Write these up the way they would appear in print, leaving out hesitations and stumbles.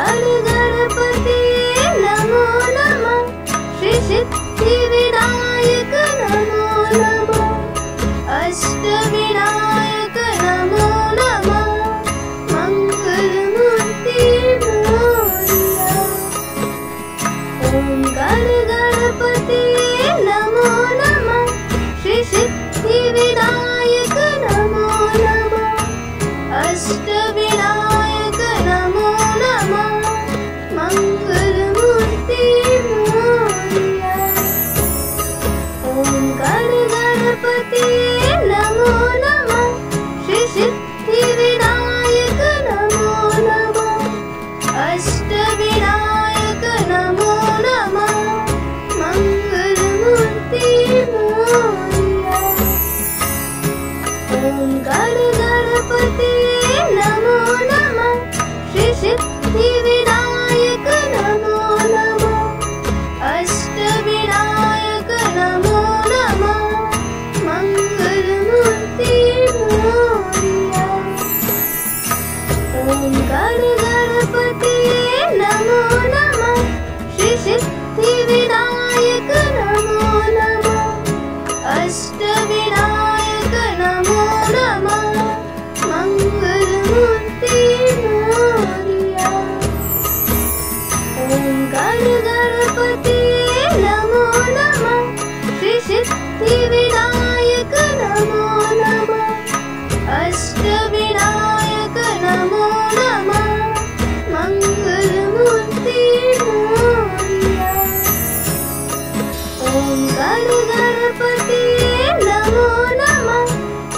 गण गणपतिये नमो नमः। श्री सिद्धि विनायक नमो नमः। अष्ट विनायक नमो नमः। मंगल मूर्ति मोरया। ओम गण गणपतिये नमो नमः। श्री सिद्धि विनायक नमो नमः। अष्ट विनायक नमो नमः। मंगल मूर्ति मोरया। ओम गण गणपतिये नमो नमः। श्री सिद्धि विनायक नमो नमः। अष्ट विनायक नमो नमः। मंगल मूर्ति मोरया। ओम गण गणपतिये नमो नमः। श्री सिद्धि विनायक नमो नमः। अष्ट विनायक नमो नमः। मंगल मूर्ति मोरया। ओम गण गणपतिये नमो नमः। श्री सिद्धि विनायक नमो नमः। अष्ट विनायक नमो नमः। मंगल मूर्ति मोरया। ओम गण गणपतिये नमो नमः। श्री सिद्धि विनायक नमो नमः। अष्ट विनायक नमो नमः। मंगल मूर्ति मोरया। ओम गण गणपतिये नमो नमः।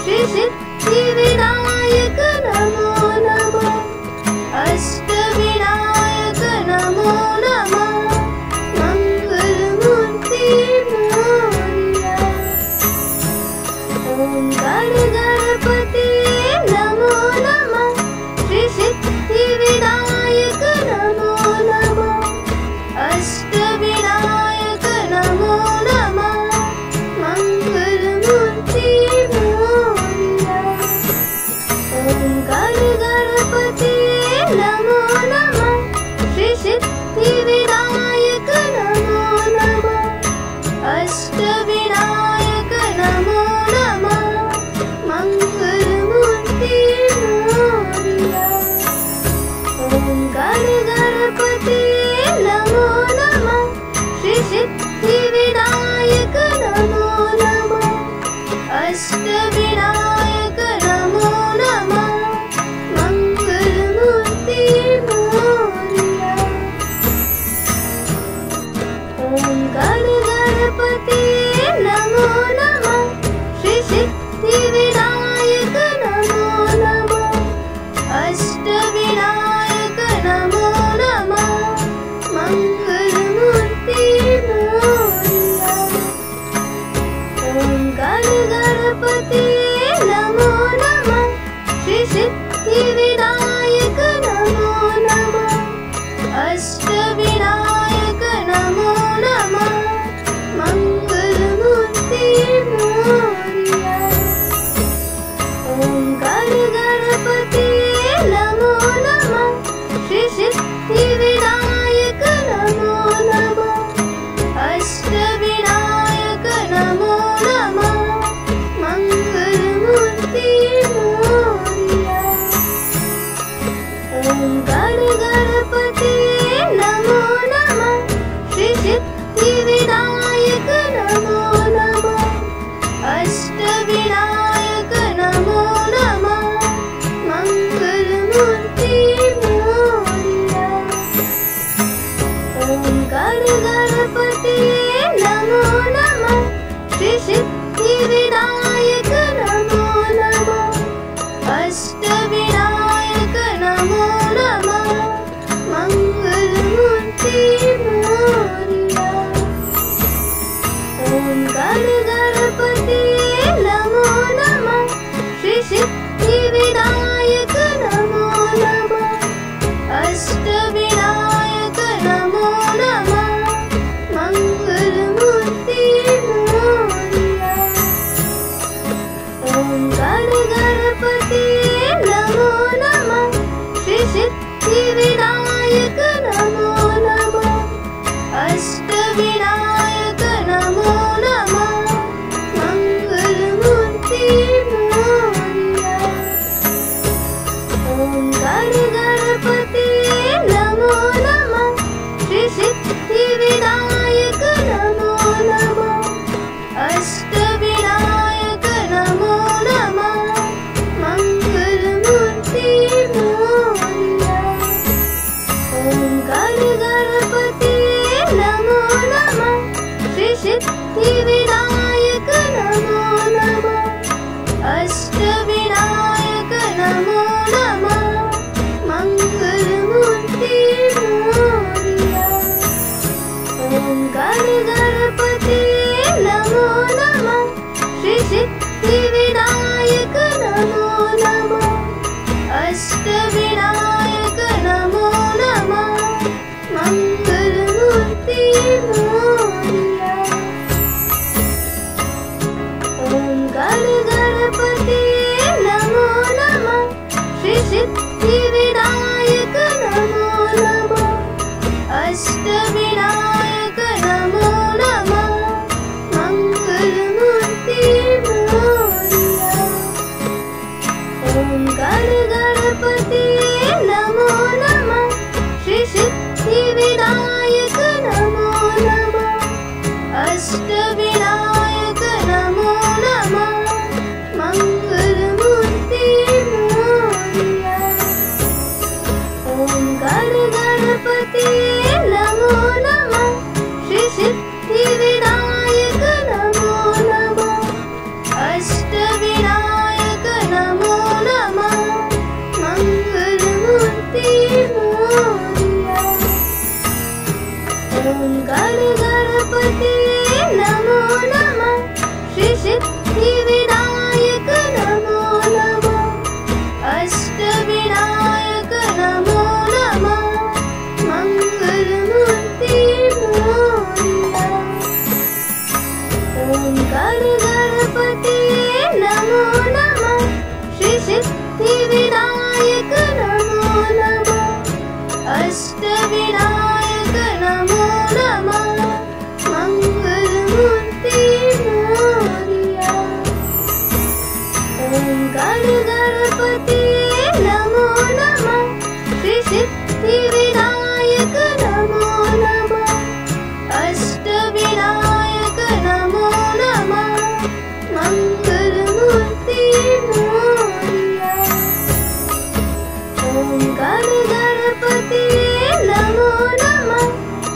श्री सिद्धि विनायक नमो नमः। अष्ट विनायक नमो नमः। मंगल मूर्ति मोरया। ओम गण गणपतिये नमो नमः। श्री सिद्धि विनायक नमो नमः। अष्ट विनायक नमो नमः। मंगल मूर्ति मोरया। ओम गण गणपतिये नमो नमः। श्री सिद्धि विनायक नमो नमः। अष्ट विनायक नमो नमः। मंगल मूर्ति मोरया। ओम गण गणपतिये नमो नमः। श्री सिद्धि विनायक नमो नमः। अष्ट विनायक नमो नमः। मंगल मूर्ति मोरया। ओम गण गणपतिये नमो नमः। श्री सिद्धि विनायक नमो नमः। अष्ट विनायक नमो नमः। मंगल मूर्ति मोरया। ओम गण गणपतिये नमो नमः। श्री सिद्धि विनायक नमो नमः। अष्ट विनायक नमो नमः। मंगल मूर्ति मोरया। ओम गण गणपतिये नमो नमः। श्री सिद्धि विनायक नमो नमः। अष्ट विनायक नमो नमः। मंगल मूर्ति मोरया। ओम गण गणपतिये नमो नमः। श्री सिद्धि विनायक नमो नमः। अष्ट विनायक नमो नमः। मंगल मूर्ति मोरया। ओम गण गणपतिये नमो नमः। श्री सिद्धि विनायक नमो नमः। अष्ट विनायक नमो नमः। ओंकार गणपतिये नमो नमः श्री सिद्धिविनायक नमो नमः अष्टविनायक नमो नमः मंगलमूर्ति मोरया ओंकार गणपतिये नमो नमः श्री सिद्धिविनायक नमो नमः अष्टविनायक नमो नमः मंगलमूर्ति मोरया ओंकार गणपतिये नमो नमः श्री सिद्धिविनायक नमो नमः अष्टविनायक नमो नमः मंगलमूर्ति मोरया ओंकार गणपतिये नमो नमः श्री सिद्धिविनायक नमो नमः अष्टविनायक नमो नमः मंगलमूर्ति मोरया ओंकार गणपतिये नमो नमः श्री सिद्धिविनायक नमो नमः अष्टविनायक नमो नमः मंगलमूर्ति मोरया ओंकार गणपतिये नमो नमः श्री सिद्धिविनायक नमो नमः अष्टविनायक नमो नमः मंगलमूर्ति मोरया ओंकार गणपतिये नमो नमः श्री सिद्धिविनायक नमो नमः अष्टविनायक नमो नमः मंगलमूर्ति मोरया ओंकार गणपतिये नमो नमः श्री सिद्धिविनायक नमो नमः अष्टविनायक नमो नमः मंगलमूर्ति मोरया ओंकार गणपतिये नमो नमः श्री सिद्धिविनायक नमो नमः अष्टविनायक नमो नमः मंगलमूर्ति मोरया ओंकार गणपतिये नमो नमः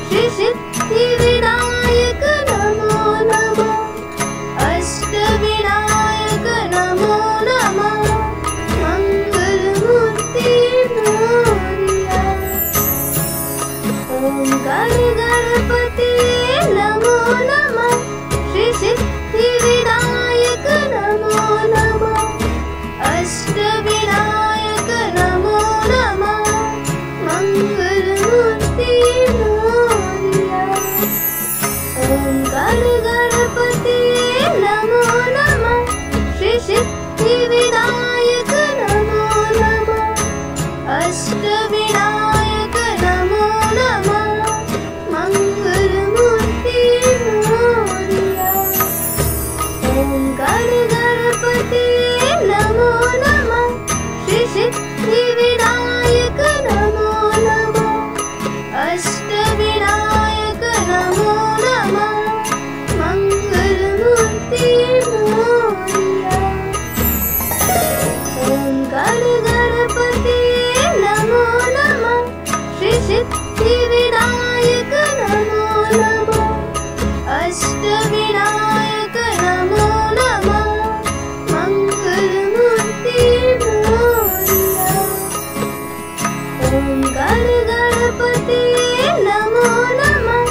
श्री सिद्धिविनायक नमो नमः अष्टविनायक नमो नमः मंगलमूर्ति मोरया ओंकार गणपतिये नमो नमः श्री सिद्धिविनायक नमो नमः अष्टविनायक नमो नमः मंगलमूर्ति मोरया ओंकार गणपतिये नमो नमः श्री सिद्धिविनायक नमो नमः अष्टविनायक नमो नमः मंगलमूर्ति मोरया ओंकार गणपतिये नमो नमः श्री सिद्धिविनायक नमो नमः अष्टविनायक नमो नमः मंगलमूर्ति मोरया ओंकार गणपतिये नमो नमः श्री सिद्धिविनायक नमो नमः अष्टविनायक नमो नमः मंगलमूर्ति मोरया ओंकार गणपतिये नमो नमः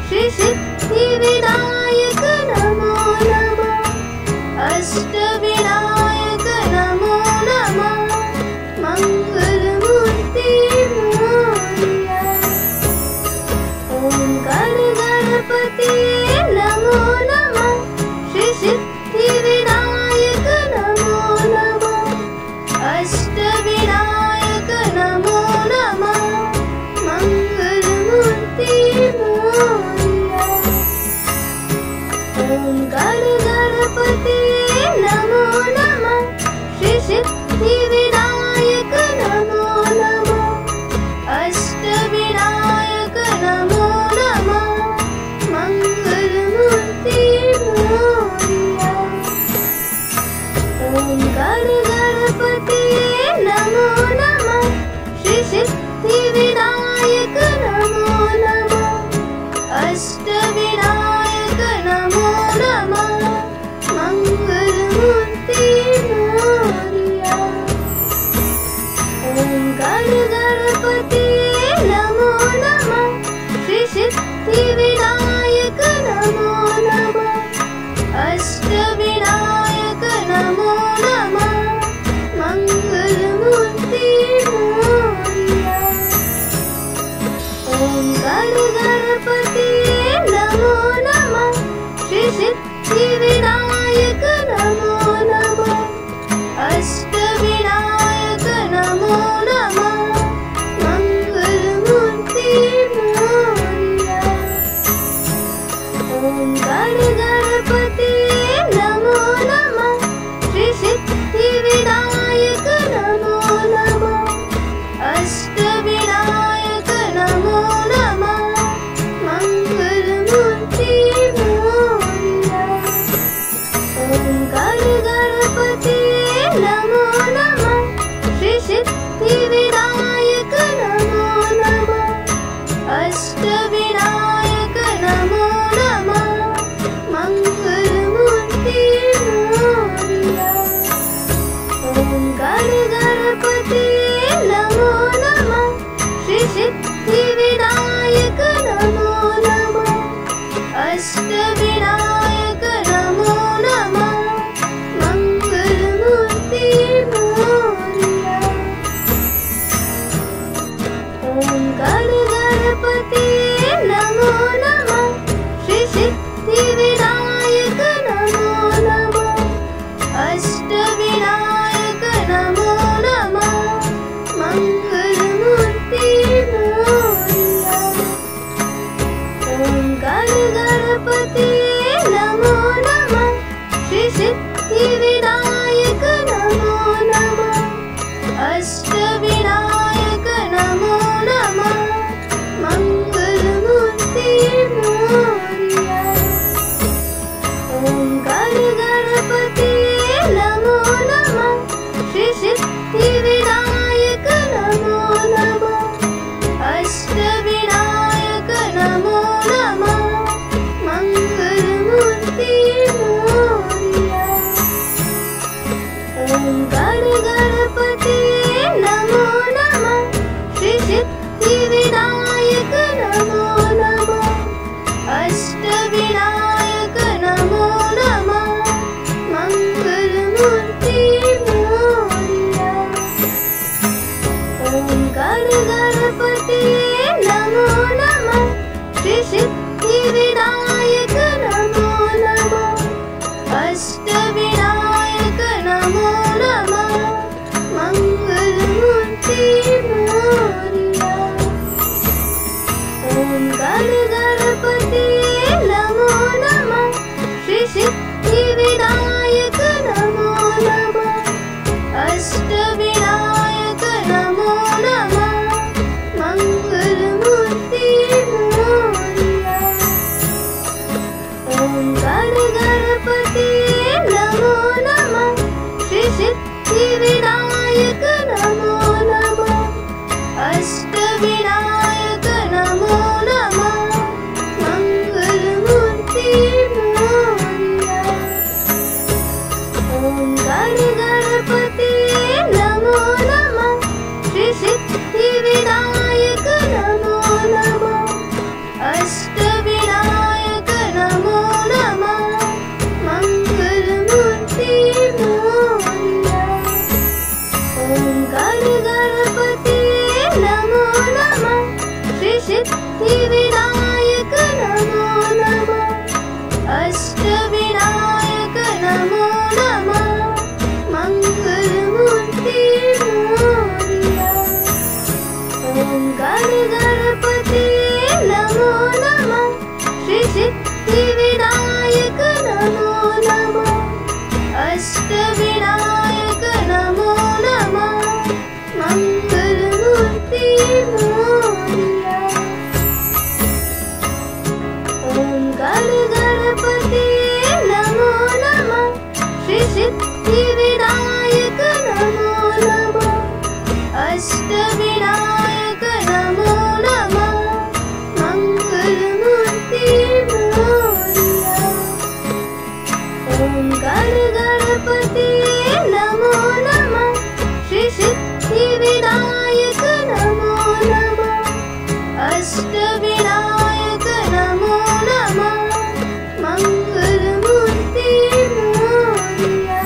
श्री सिद्धिविनायक नमो नमः अष्टविनायक नमो नमः मंगलमूर्ति मोरया ओंकार गणपतिये नमो नमः श्री सिद्धिविनायक नमो नमः अष्टविनायक नमो नमः मंगलमूर्ति मोरया ओंकार गणपतिये नमो ॐ गणपतये नमो नमः श्री सिद्धिविनायक नमो नमः अष्टविनायक नमो नमः मंगलमूर्ति मोरया। ॐ गणपतये नमो नमः श्री सिद्धिविनायक नमो नमः अष्टविनायक नमो नमः मंगलमूर्ति मोरया। ॐ गणपतये नमो नमः श्री सिद्धिविनायक नमो नमः अष्टविनायक नमो नमः मंगलमूर्ति मोरया। ॐ गणपतये नमो नमः श्री सिद्धिविनायक नमो नमः अष्टविनायक नमो नमः मंगलमूर्ति मोरया। ॐ गणपतये नमो नमः श्री सिद्धिविनायक नमो नमः अष्टविनायक नमो नमः मंगलमूर्ति मोरया। ॐ गणपतये नमो नमः श्री सिद्धिविनायक नमो नमः अष्टविनायक नमो नमः मंगलमूर्ति मोरया। ॐ गणपतये नमो नमः श्री सिद्धिविनायक नमो नमः अष्टविनायक नमो नमः मंगलमूर्ति मोरया। ॐ गणपतये नमो नमः श्री सिद्धिविनायक नमो नमः अष्टविनायक नमो नमः मंगलमूर्ति मोरया। ॐ गणपतये नमो नमः श्री सिद्धिविनायक नमो नमः अष्टविनायक नमो नमः मंगलमूर्ति मोरया। ॐ गणपतये नमो नमः श्री सिद्धिविनायक नमो नमः अष्टविनायक नमो नमः मंगलमूर्ति मोरया। ॐ गणपतये नमो नमः श्री सिद्धिविनायक नमो नमः अष्टविनायक नमो नमः मंगलमूर्ति मोरया। ॐ गणपतये नमो नमः श्री सिद्धिविनायक नमो नमः अष्टविनायक नमो नमः मंगलमूर्ति मोरया।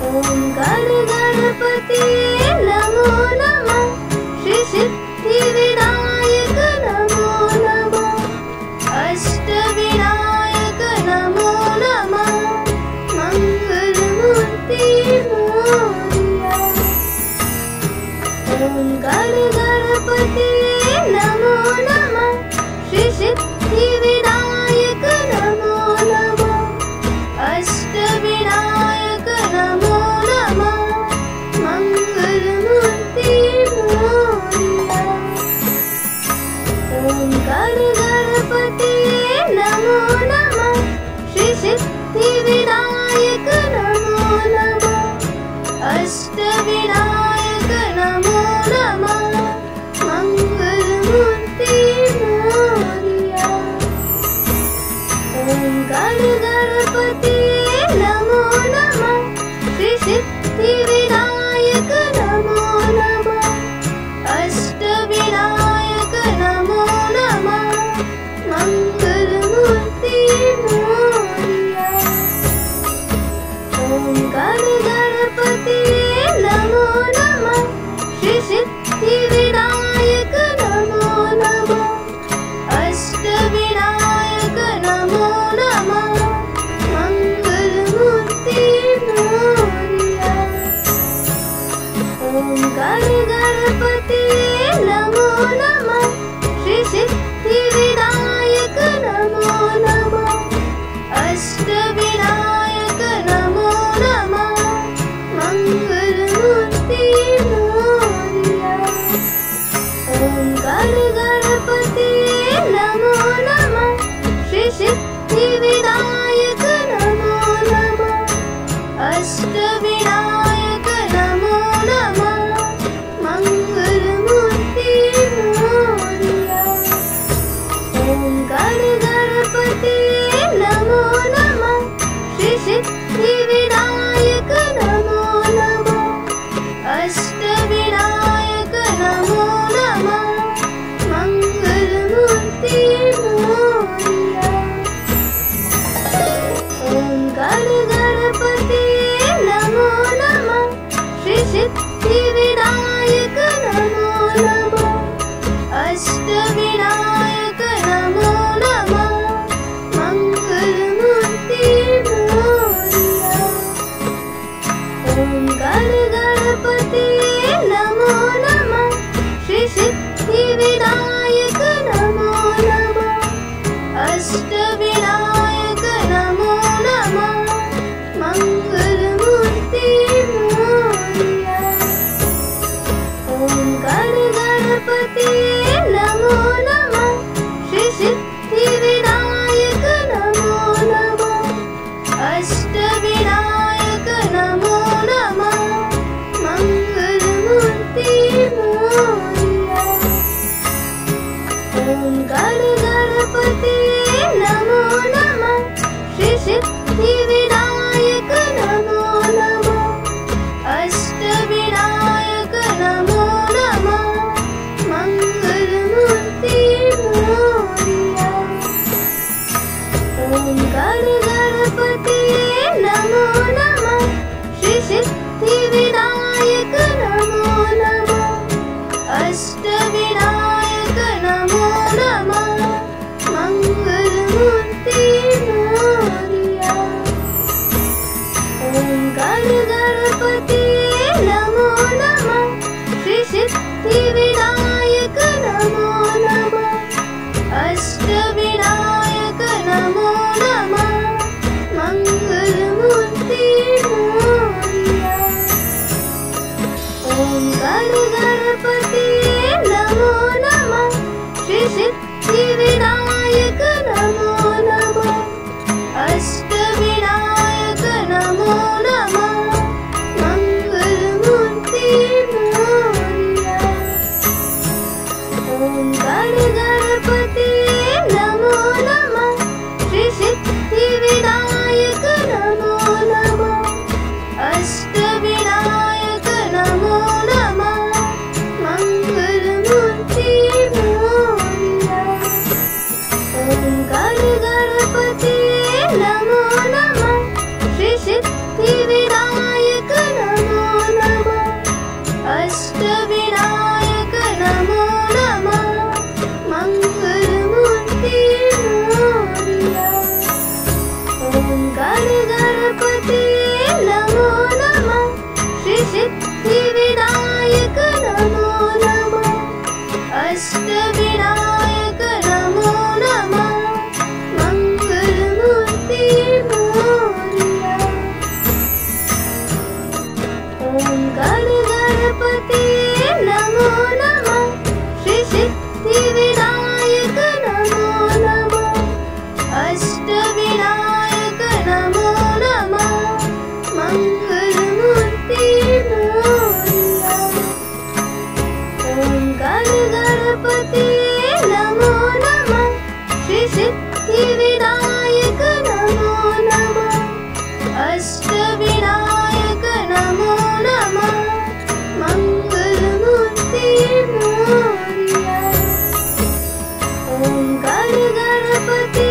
ॐ गणपतये नमो नमः श्री सिद्धिविनायक नमो नमः अष्टविनायक नमो नमः मंगलमूर्ति मोरया। ॐ गणपतये नमो नमः श्री सिद्धिविनायक नमो नमः अष्टविनायक नमो नमः मंगलमूर्ति मोरया। ॐ गणपतये नमो नमः श्री सिद्धिविनायक नमो नमः अष्टविनायक नमो नमः मंगलमूर्ति मोरया। ॐ गणपतये नमो नमः श्री सिद्धिविनायक नमो नमः अष्टविनायक नमो नमः मंगलमूर्ति मोरया। ॐ गणपतये नमो नमः श्री सिद्धिविनायक गणपति नमो नमः श्री सिद्धिविनायक नमो नमः अष्टविनायक नमो नमः मंगलमूर्ति मोरया। ओम गणपति नमो नमः श्री सिद्धिविनायक नमो नमः अष्टविनायक नमो नमः मंगलमूर्ति मोरया। ओम गणपति नमो नमः श्री सिद्धिविनायक नमो नमः अष्टविनायक नमो नमः मंगलमूर्ति मोरया। ओम गणपति नमो नमः श्री सिद्धिविनायक नमो नमः अष्टविनायक नमो नमः मंगलमूर्ति मोरया। ओम गणपति नमो नमः श्री सिद्धिविनायक नमो नमः अष्टविनायक नमो नमः मंगलमूर्ति मोरया। ओम गणपति नमो नमः श्री सिद्धिविनायक नमो नमः अष्टविनायक नमो नमः मंगलमूर्ति मोरया। ओम गणपति नमो नमः श्री सिद्धिविनायक नमो नमः अष्टविनायक नमो नमः मंगलमूर्ति मोरया। ओम गणपति नमो नमः श्री सिद्धिविनायक नमो नमः अष्टविनायक नमो नमः मंगलमूर्ति मोरया। ओम गणपति नमो नमः श्री सिद्धिविनायक नमो नमः अष्टविनायक नमो नमः मंगलमूर्ति मोरया। ओम गणपति नमो नमः श्री सिद्धिविनायक नमो नमः अष्टविनायक नमो नमः मंगलमूर्ति मोरया। ओम गणपति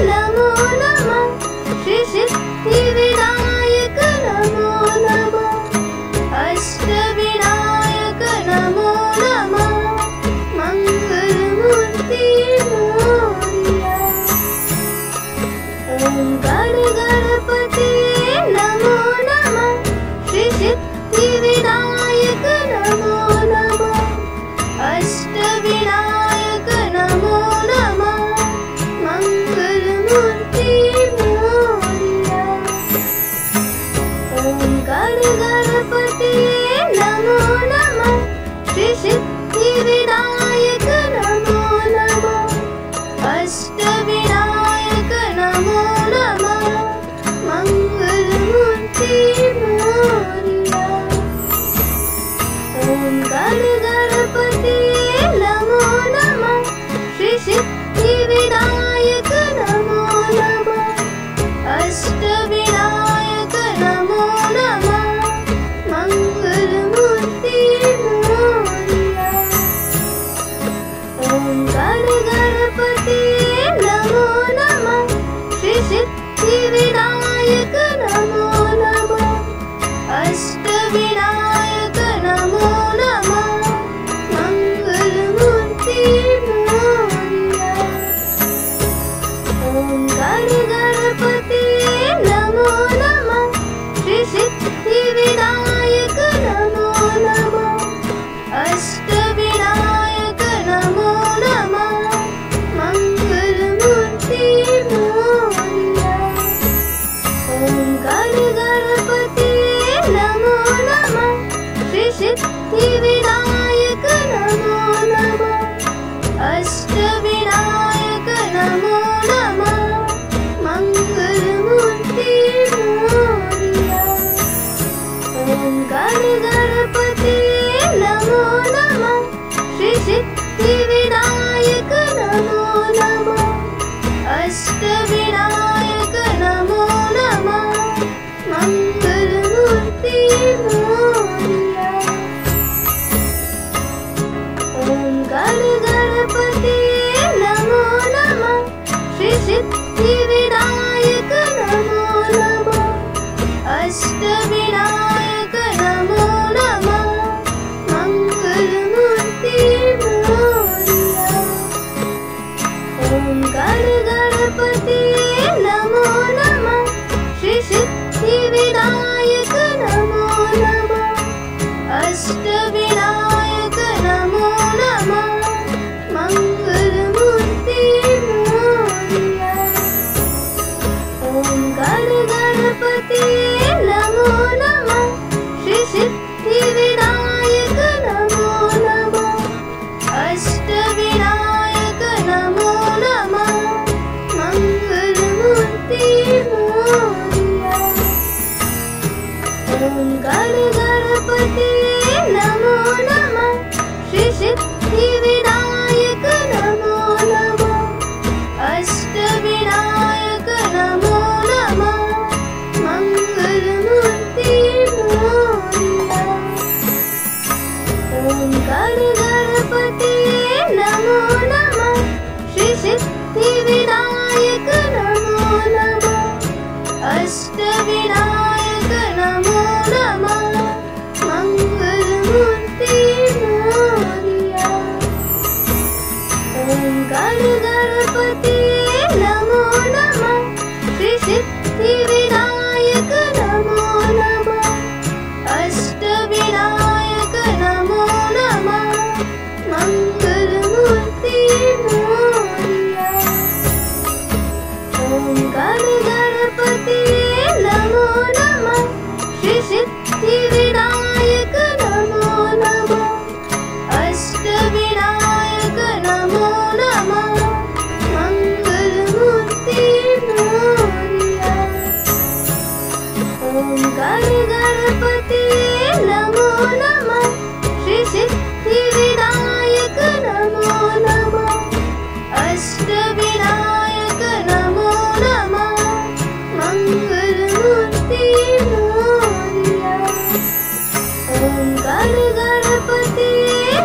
नमो नमः श्री सिद्धिविनायक नमो नमः अष्टविनायक नमो नमः मंगलमूर्ति मोरया। ओम गणपति नमो नमः श्री सिद्धिविनायक नमो नमः अष्टविनायक नमो नमः मंगलमूर्ति मोरया। ओम गणपति नमो नमः श्री सिद्धिविनायक नमो नमः अष्टविनायक नमो नमः मंगलमूर्ति मोरया। ओम गणपति नमो नमः श्री सिद्धिविनायक नमो नमः अष्टविनायक नमो नमः मंगलमूर्ति मोरया। ओम गणपति नमो ओंकार गणपति नमो नमः श्री सिद्धि विनायक नमो नमः अष्ट विनायक नमो नमः मंगल मूर्ति मोरया ओंकार गणपति नमो नमः श्री सिद्धि विनायक नमो नमः अष्ट विनायक नमो नमः मंगल मूर्ति मोरया ओंकार गणपति नमो नमः श्री सिद्धि विनायक नमो नमः अष्ट विनायक नमो नमः मंगल मूर्ति मोरया ओंकार गणपति नमो नमः श्री सिद्धि विनायक नमो नमः अष्ट विनायक नमो नमः मंगल मूर्ति मोरया ओंकार गणपति नमो नमः श्री सिद्धि विनायक नमो नमः अष्ट विनायक नमो नमः मंगल मूर्ति मोरया ओंकार गणपति नमो नमः श्री सिद्धि विनायक नमो नमः अष्ट विनायक नमो नमः मंगल मूर्ति मोरया ओंकार गणपति नमो नमः श्री सिद्धि विनायक नमो नमः अष्ट विनायक नमो नमः मंगल मूर्ति मोरया ओंकार गणपति नमो नमः श्री सिद्धि विनायक नमो नमः अष्ट विनायक नमो नमः मंगल मूर्ति मोरया ओंकार गणपति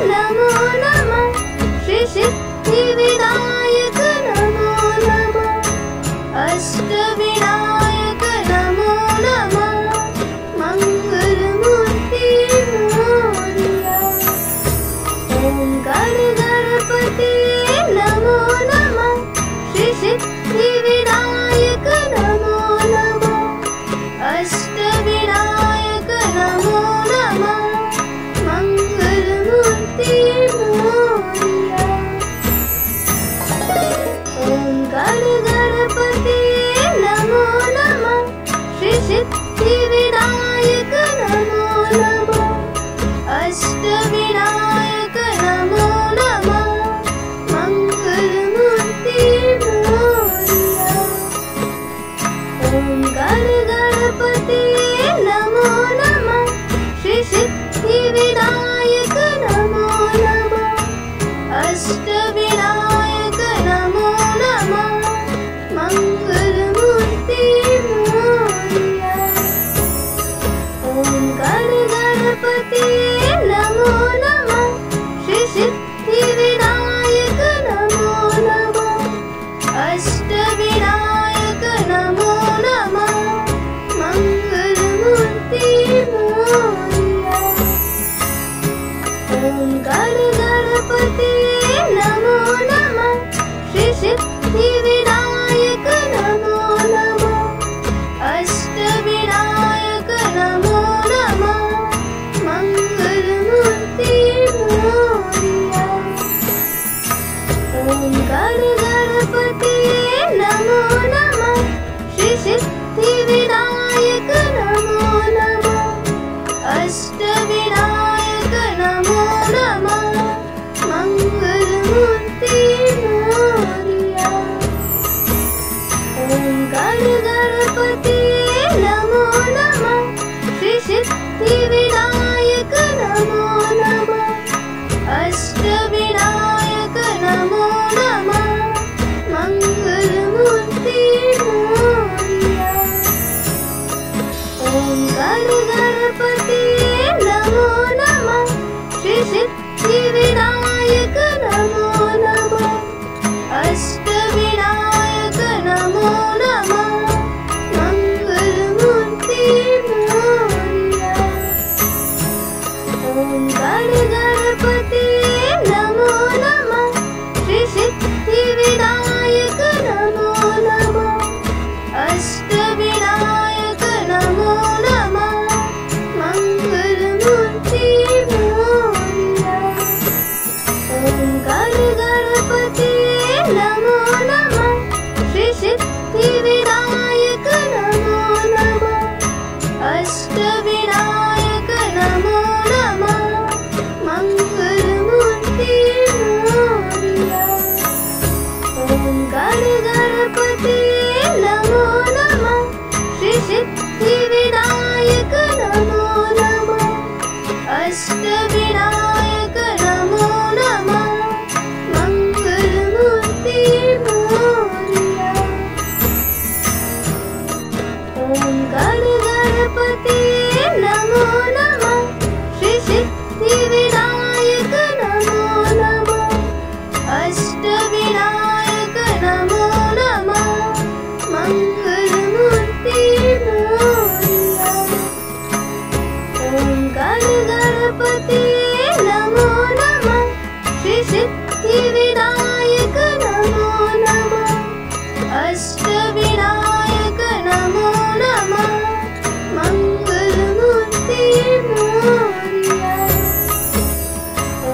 नमो नमः श्री सिद्धि विनायक नमो नमः अष्ट विनायक नमो नमः मंगल मूर्ति मोरया ओंकार गणपति नमो नमः श्री सिद्धि विनायक नमो नमः अष्ट विनायक नमो नमः मंगल मूर्ति मोरया ओंकार गणपति नमो नमः श्री सिद्धि विनायक नमो नमः अष्ट विनायक नमो नमः मंगल मूर्ति मोरया ओंकार गणपति नमो नमः श्री सिद्धि विनायक नमो नमः अष्ट विनायक नमो नमः मंगल मूर्ति मोरया ओंकार गणपति नमो नमः श्री सिद्धि विनायक नमो नमः अष्ट विनायक नमो नमः मंगल मूर्ति मोरया ओंकार गणपति नमो नमः श्री सिद्धि विनायक नमो नमः अष्ट विनायक नमो नमः मंगल मूर्ति मोरया ओंकार गणपति नमो नमः श्री सिद्धि विनायक नमो नमः अष्ट विनायक नमो नमः मंगल मूर्ति मोरया ओंकार गणपति नमो नमः श्री सिद्धि विनायक नमो नमः अष्ट विनायक नमो नमः मंगल मूर्ति मोरया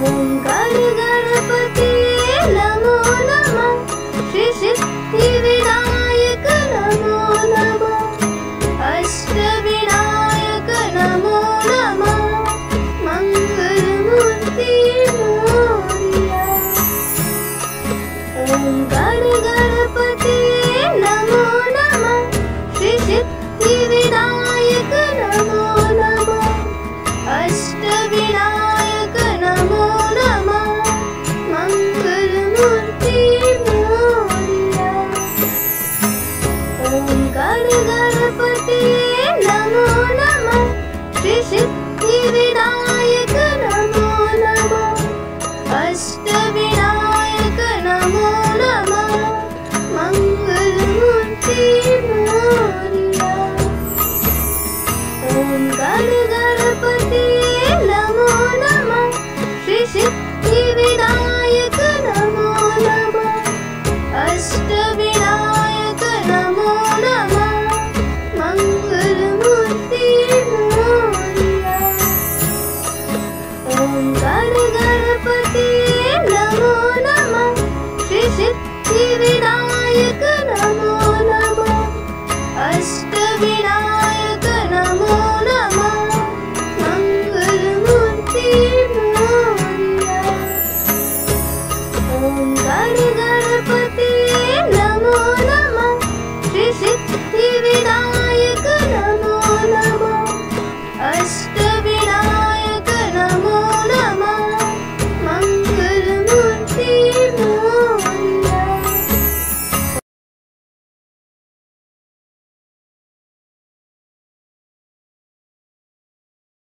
ओंकार गणपति नमो नमः श्री सिद्धि विनायक नमो नमः अष्ट विनायक नमो नमः मंगल मूर्ति मोरिया ओंकार गणपति नमो नमः श्री सिद्धि विनायक नमो नमः अष्ट विनायक नमो नमः मंगल मूर्ति मोरिया ओंकार गणपति नमो नमः श्री सिद्धि विनायक नमो नमः अष्ट